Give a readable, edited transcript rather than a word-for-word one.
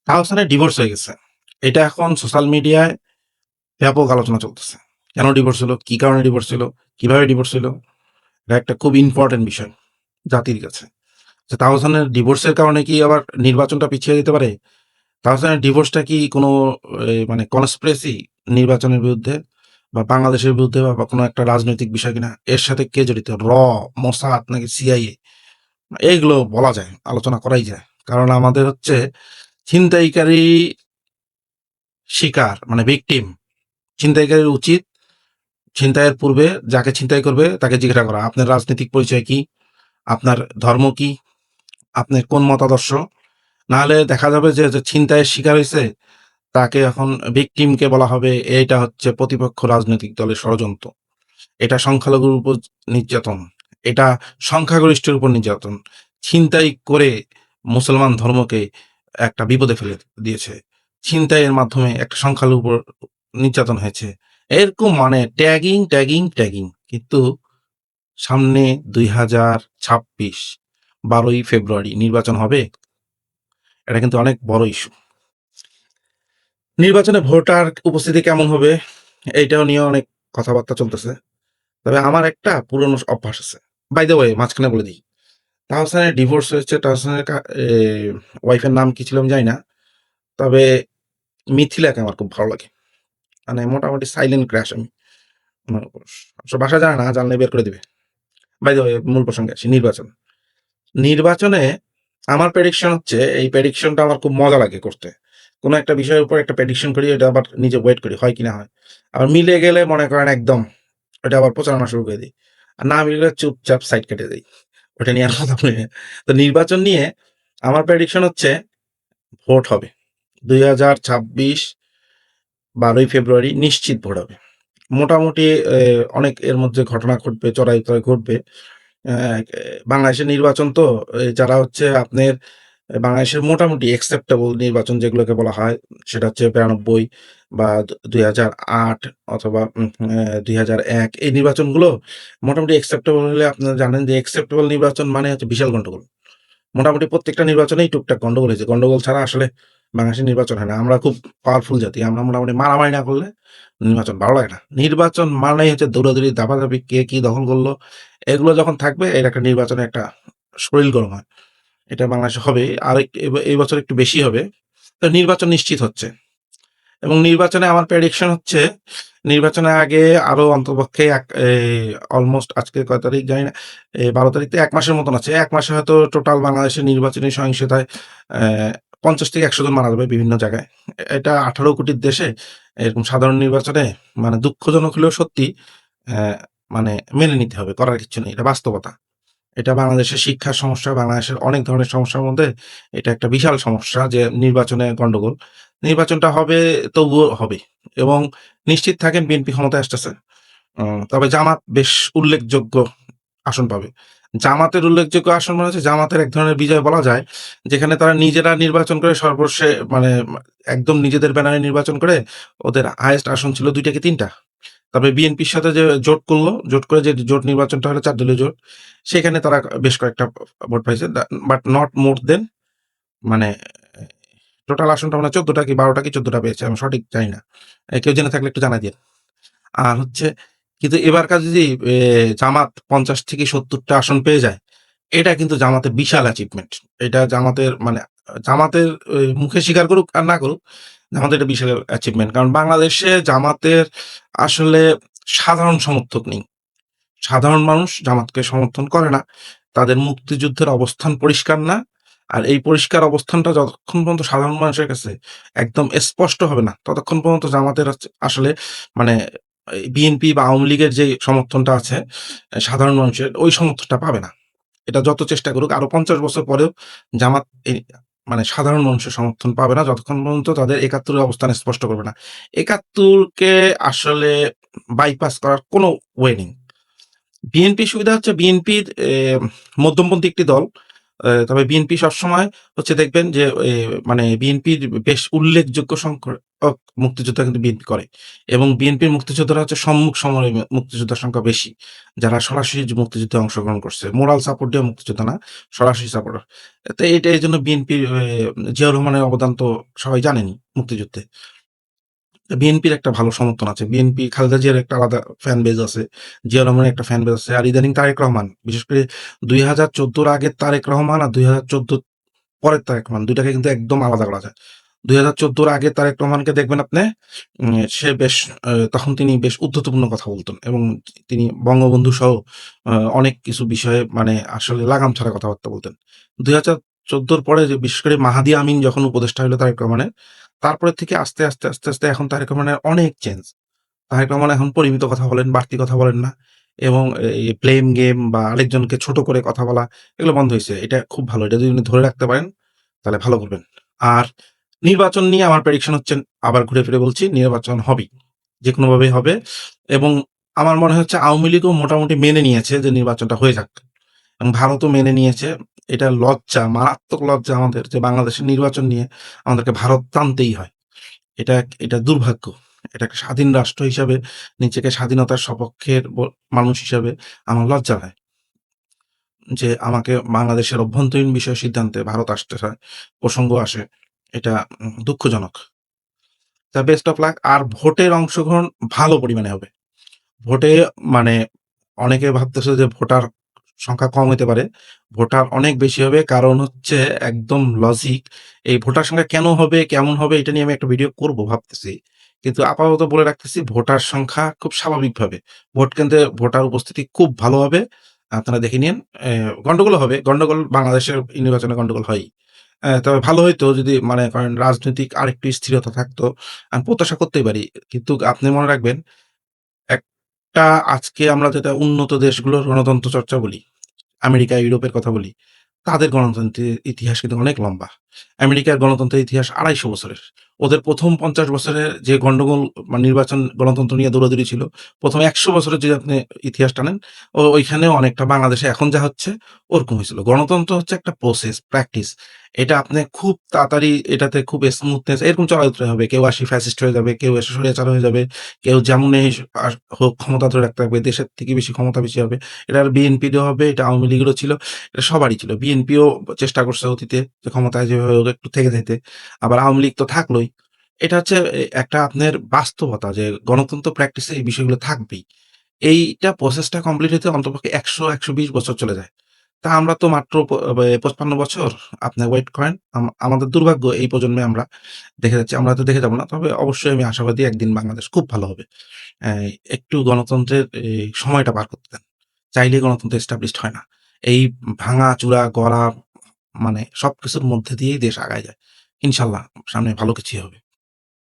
তাহসানের divorce হয়ে গেছে। এটা এখন সোশ্যাল মিডিয়ায় ব্যাপক আলোচনা চলতেছে। কেন ডিভোর্স হলো? কি কারণে ডিভোর্স হলো? কিভাবে ডিভোর্স হলো? এটা একটা খুব ইম্পর্টেন্ট বিষয় জাতির কাছে। যে তাহসানের ডিভোর্সের কারণে কি আবার নির্বাচনটা পিছিয়ে যেতে পারে? তাহসানের ডিভোর্সটা কি কোনো মানে কনস্পিরেসি নির্বাচনের বিরুদ্ধে বা বাংলাদেশের বিরুদ্ধে বা কোনো একটা রাজনৈতিক বিষয় কিনা? এর সাথে কে জড়িত? মোসাদ নাকি সিআইএ? এইগুলো বলা যায়, আলোচনা করাই যায়। কারণ আমাদের হচ্ছে ছিনতাইকারী শিকার মানে ভিকটিম, ছিনতাইকারীর উচিত ছিনতাইয়ের পূর্বে যাকে ছিনতাই করবে তাকে জিজ্ঞাসা করা, আপনার রাজনৈতিক পরিচয় কি? আপনার ধর্ম কি? আপনার কোন মতাদর্শ? নাহলে দেখা যাবে যে ছিনতাইয়ের শিকার হইছে, তাকে এখন ভিকটিমকে বলা হবে এইটা হচ্ছে প্রতিপক্ষ রাজনৈতিক দলের ষড়যন্ত্র। এটা সংখ্যালঘুর উপর নির্যাতন। এটা সংখ্যাগরিষ্ঠের উপর নির্যাতন। ছিনতাই করে মুসলমান ধর্মকে একটা বিপদে ফেলে দিয়েছে। ছিনতাইয়ের মাধ্যমে একটা সংখ্যালঘুর উপর নির্যাতন হয়েছে। এরকম মানে ট্যাগিং, ট্যাগিং, ট্যাগিং। কিন্তু সামনে ২০২৬ ১২ই ফেব্রুয়ারি নির্বাচন হবে। এটা কিন্তু অনেক বড় ইস্যু। নির্বাচনে ভোটার উপস্থিতি কেমন হবে? এইটাও নিয়ে অনেক কথাবার্তা চলতেছে। তবে আমার একটা পুরনো অভ্যাস আছে। বাই দ্য ওয়ে মাঝখানে বলে দিই। তাহসানের ডিভোর্স হয়েছে। তাহসানের ওয়াইফের নাম কি ছিল আমি জানি না। তবে মিথিলাকে আমার খুব ভালো লাগে। মানে মোটামুটি সাইলেন্ট ক্রাশ আমি। আমার উপর। অবশ্য বাসায় জানে না, জানলে বের করে দিবে। বাই দ্য ওয়ে মূল প্রসঙ্গে আসি, নির্বাচন। নির্বাচনে আমার প্রেডিকশন হচ্ছে, এই প্রেডিকশনটা আমার খুব মজা লাগে করতে। কোন একটা বিষয়ের উপর একটা প্রেডিকশন করি, এটা আবার নিজে ওয়েট করি হয় কি না হয়। আবার মিলে গেলে মনে করেন একদম ওটা আবার প্রচারণা শুরু করে দিই। আর না মিললে চুপচাপ সাইড কেটে দেই। ওটা নিয়ে আর কথা বলি না। তো নির্বাচন নিয়ে আমার প্রেডিকশন হচ্ছে ভোট হবে। ২০২৬ ১২ই ফেব্রুয়ারি নিশ্চিত ভোট হবে। মোটামুটি অনেক এর মধ্যে ঘটনা ঘটবে, চড়াই-উতরাই ঘটবে। অ্যা বাংলাদেশের নির্বাচন তো যারা হচ্ছে আপনার বাংলাদেশের মোটামুটি অ্যাকসেপ্টেবল নির্বাচন যেগুলোকে বলা হয়, সেটা হচ্ছে ৯২ বা ২০০৮ অথবা ২০০১ এই নির্বাচনগুলো মোটামুটি অ্যাকসেপ্টেবল হলে আপনারা জানেন যে অ্যাকসেপ্টেবল নির্বাচন মানে হচ্ছে বিশাল গন্ডগোল। মোটামুটি প্রত্যেকটা নির্বাচনেই টুকটাক গন্ডগোল হয়েছে। গন্ডগোল ছাড়া আসলে বাংলাদেশের নির্বাচন হয় না। আমরা খুব পাওয়ারফুল জাতি। আমরা মোটামুটি মারামারি না করলে নির্বাচন ভালো লাগে না। নির্বাচন মানেই হচ্ছে দৌড়াদৌড়ি, দাপাদাপি, কে কি দখল করলো, এগুলো যখন থাকবে এর একটা নির্বাচনে একটা শরীর গরম হয়। এটা বাংলাদেশে হবে। আর এই বছর একটু বেশি হবে। তো নির্বাচন নিশ্চিত হচ্ছে। এবং নির্বাচনে আমার প্রেডিকশন হচ্ছে নির্বাচনের আগে আরো অন্ততপক্ষে অলমোস্ট আজকে কয় তারিখ জানি না। ১২ তারিখ তো ১ মাসের মতন আছে। ১ মাসে হয়তো টোটাল বাংলাদেশের নির্বাচনী সহিংসতায় অ্যা ৫০ থেকে ১০০ জন মারা যাবে বিভিন্ন জায়গায়। এটা ১৮ কোটির দেশে এরকম সাধারণ নির্বাচনে মানে দুঃখজনক হলেও সত্যি অ্যা মানে মেনে নিতে হবে। করার কিচ্ছু নেই। এটা বাস্তবতা। এটা বাংলাদেশের শিক্ষার সমস্যা, বাংলাদেশের অনেক ধরনের সমস্যার মধ্যে এটা একটা বিশাল সমস্যা যে নির্বাচনে গন্ডগোল। নির্বাচনটা হবে, তবুও হবে এবং নিশ্চিত থাকেন বিএনপি ক্ষমতায় আসতেছে। তবে জামাত বেশ উল্লেখযোগ্য আসন পাবে। জামাতের উল্লেখযোগ্য আসন মানে হচ্ছে জামাতের এক ধরনের বিজয় বলা যায়, যেখানে তারা নিজেরা নির্বাচন করে মানে একদম নিজেদের ব্যানারে নির্বাচন করে ওদের হাইয়েস্ট আসন ছিল ২ টা কি ৩ টা। তবে বিএনপির সাথে যে জোট করলো, জোট করে যে জোট নির্বাচনটা হলো ৪ দলীয় জোট, সেখানে তারা বেশ কয়েকটা ভোট পাইছে। বাট নট মোর দেন মানে টোটাল আসনটা মনে হয় ১৪ টা কি ১২ টা কি ১৪ টা পেয়েছে। আমি সঠিক জানি না। কেউ জেনে থাকলে একটু জানাই দিয়েন। আর হচ্ছে কিন্তু এবারকার যদি জামাত ৫০ থেকে ৭০ টা আসন পেয়ে যায়, এটা কিন্তু জামাতের বিশাল অ্যাচিভমেন্ট। এটা জামাতের মানে জামাতের মুখে স্বীকার করুক আর না করুক, জামাতের এটা বিশাল অ্যাচিভমেন্ট। কারণ বাংলাদেশে জামাতের আসলে সাধারণ সমর্থক নেই। সাধারণ মানুষ জামাতকে সমর্থন করে না। তাদের মুক্তিযুদ্ধের অবস্থান পরিষ্কার না। আর এই পরিষ্কার অবস্থানটা যতক্ষণ পর্যন্ত সাধারণ মানুষের কাছে একদম স্পষ্ট হবে না, ততক্ষণ পর্যন্ত জামাতের আসলে মানে বিএনপি বা আওয়ামী লীগের যে সমর্থনটা আছে সাধারণ মানুষের, ওই সমর্থনটা পাবে না। এটা যত চেষ্টা করুক আরো ৫০ বছর পরেও জামাত মানে সাধারণ মানুষের সমর্থন পাবে না, যতক্ষণ পর্যন্ত তাদের ৭১ এর অবস্থান স্পষ্ট করবে না। ৭১ কে আসলে বাইপাস করার কোনো ওয়ে নেই। বিএনপির সুবিধা হচ্ছে বিএনপির মধ্যমপন্থী একটি দল। তবে বিএনপি সবসময় হচ্ছে দেখবেন যে মানে বিএনপির বেশ উল্লেখযোগ্য সংখ্যক মুক্তিযোদ্ধা কিন্তু বিএনপি করে এবং বিএনপির মুক্তিযোদ্ধারা হচ্ছে সম্মুখ সমরে মুক্তিযোদ্ধার সংখ্যা বেশি। যারা সরাসরি যে মুক্তিযুদ্ধে অংশগ্রহণ করছে। মোরাল সাপোর্ট দিয়ে মুক্তিযোদ্ধা না, সরাসরি সাপোর্টার। তো এইটা এজন্য বিএনপির জিয়াউর রহমানের অবদান তো সবাই জানেনই মুক্তিযুদ্ধে। বিএনপির একটা ভালো সমর্থন আছে। বিএনপি খালেদা জিয়ার একটা আলাদা ফ্যান বেজ আছে। জিয়াউর রহমানের একটা ফ্যান বেজ আছে। আর ইদানিং তারেক রহমান, বিশেষ করে ২০১৪ র আগের তারেক রহমান আর ২০১৪ পরের তারেক রহমান ২ টাকে কিন্তু একদম আলাদা করা যায়। ২০১৪ র আগে তারেক রহমানকে দেখবেন আপনি সে বেশ তখন তিনি বেশ উদ্ধতপূর্ণ কথা বলতেন এবং তিনি বঙ্গবন্ধু সহ অনেক কিছু বিষয়ে মানে আসলে লাগাম ছাড়া কথাবার্তা বলতেন। ২০১৪ র পরে যে বিশেষ করে মাহাদি আমিন যখন উপদেষ্টা হইল তারেক রহমানের, তারপরের থেকে আস্তে এখন তারেক রহমানের অনেক চেঞ্জ। তারেক রহমান এখন পরিমিত কথা বলেন, বাড়তি কথা বলেন না এবং এই ব্লেম গেম বা আরেকজনকে ছোট করে কথা বলা এগুলো বন্ধ হইছে। এটা খুব ভালো। এটা যদি উনি ধরে রাখতে পারেন তাহলে ভালো করবেন। আর নির্বাচন নিয়ে আমার প্রেডিকশন হচ্ছে আবার ঘুরে ফিরে বলছি নির্বাচন হবেই। যেকোনোভাবেই হবে এবং আমার মনে হচ্ছে আওয়ামী লীগও মোটামুটি মেনে নিয়েছে যে নির্বাচনটা হয়ে যাক। এবং ভারতও মেনে নিয়েছে। এটা লজ্জা, মারাত্মক লজ্জা আমাদের যে বাংলাদেশের নির্বাচন নিয়ে আমাদেরকে ভারত টানতেই হয়। এটা এটা দুর্ভাগ্য। এটা একটা স্বাধীন রাষ্ট্র হিসাবে নিজেকে স্বাধীনতার সপক্ষের মানুষ হিসাবে আমার লজ্জা হয়। যে আমাকে বাংলাদেশের অভ্যন্তরীণ বিষয় সিদ্ধান্তে ভারত আসতে হয়, প্রসঙ্গ আসে। এটা দুঃখজনক। তা বেস্ট অফ লাক। আর ভোটের অংশগ্রহণ ভালো পরিমাণে হবে। ভোটে মানে অনেকে ভাবতেছে যে ভোটার সংখ্যা কম হইতে পারে। ভোটার অনেক বেশি হবে। কারণ হচ্ছে একদম লজিক। এই ভোটার সংখ্যা কেন হবে, কেমন হবে এটা নিয়ে আমি একটা ভিডিও করব ভাবতেছি। কিন্তু আপাতত বলে রাখতেছি ভোটার সংখ্যা খুব স্বাভাবিকভাবে। ভোট কেন্দ্রে ভোটার উপস্থিতি খুব ভালো হবে। আপনারা দেখে নিয়েন। গন্ডগোলও হবে। গন্ডগোল বাংলাদেশের নির্বাচনে গন্ডগোল হয়ই। তবে ভালো হইতো যদি মনে করেন রাজনৈতিক আরেকটু স্থিরতা থাকতো। আমি প্রত্যাশা করতেই পারি। কিন্তু আপনি মনে রাখবেন একটা আজকে আমরা যেটা উন্নত দেশগুলোর গণতন্ত্র চর্চা বলি, আমেরিকা, ইউরোপের কথা বলি, তাদের গণতন্ত্রের ইতিহাস কিন্তু অনেক লম্বা। আমেরিকার গণতন্ত্রের ইতিহাস ২৫০ বছরের। ওদের ১ম ৫০ বছরের যে গন্ডগোল নির্বাচন গণতন্ত্র নিয়ে দৌড়াদৌড়ি ছিল, ১ম ১০০ বছরের যদি আপনি ইতিহাস টানেন, ওইখানেও অনেকটা বাংলাদেশে এখন যা হচ্ছে ওরকম হয়েছিল। গণতন্ত্র হচ্ছে একটা প্রসেস, প্র্যাকটিস। এটা আপনি খুব তাড়াতাড়ি এটাতে খুব স্মুথনেস এরকম চলাফেরা হবে। কেউ আসি ফ্যাসিস্ট হয়ে যাবে, কেউ এসে স্বৈরাচার হয়ে যাবে, কেউ যেমনই হোক ক্ষমতা ধরে রাখতে থাকবে, দেশের থেকে বেশি ক্ষমতা বেশি হবে। এটা আর বিএনপিরও হবে, এটা আওয়ামী লীগেরও ছিল। এটা সবারই ছিল। বিএনপিও চেষ্টা করছে অতীতে যে ক্ষমতায় যেভাবে হোক একটু থেকে যেতে। আবার আওয়ামী লীগ তো থাকলোই। এটা হচ্ছে একটা আপনার বাস্তবতা যে গণতন্ত্র প্র্যাকটিসে এই বিষয়গুলো থাকবেই। এইটা প্রসেসটা কমপ্লিট হইতে অন্ততপক্ষে ১০০-১২০ বছর চলে যায়। তা আমরা তো মাত্র ৫৫ বছর। আপনি ওয়েট করেন। আমাদের দুর্ভাগ্য এই প্রজন্মে আমরা দেখে যাচ্ছি। আমরা হয়তো দেখে যাব না। তবে অবশ্যই আমি আশাবাদী একদিন বাংলাদেশ খুব ভালো হবে। একটু গণতন্ত্রের সময়টা পার করতে দেন। চাইলেই গণতন্ত্র এস্টাবলিশড হয় না। এই ভাঙা-চূরা, গড়া মানে সবকিছুর মধ্যে দিয়েই দেশ আগায় যায়। ইনশাআল্লাহ সামনে ভালো কিছুই হবে।